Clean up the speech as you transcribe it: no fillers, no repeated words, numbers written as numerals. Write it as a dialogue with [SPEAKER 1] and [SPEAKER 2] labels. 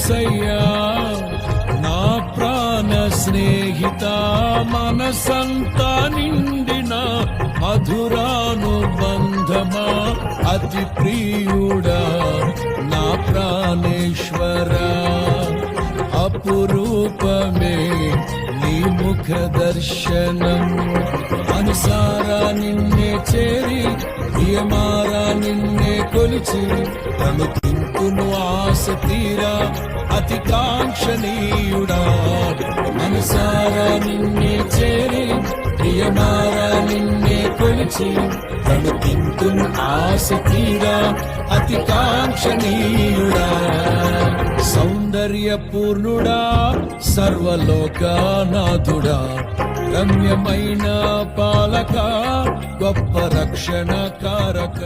[SPEAKER 1] యేసయ్యా నా ప్రాణ స్నేహిత మనసంతా నిండిన మధురానుబంధమా అతి ప్రియుడా నా ప్రాణేశ్వరా అపురూపమే నీ ముఖ దర్శనం అనుసారా నిన్నే చేరి ప్రియమారా నిన్నే కొలిచి అనుతింతును ఆశ తీరా అతి కాంక్షణీయుడా అనుసారా నిన్నే చేరి ప్రియమారా నిన్నే కొలిచి అనుతింతును ఆశ తీరా అతి కాంక్షణీయుడా సౌందర్య పూర్ణుడా సర్వలోకనాథుడా రమ్యమైన పాలక గొప్ప రక్షణ కారక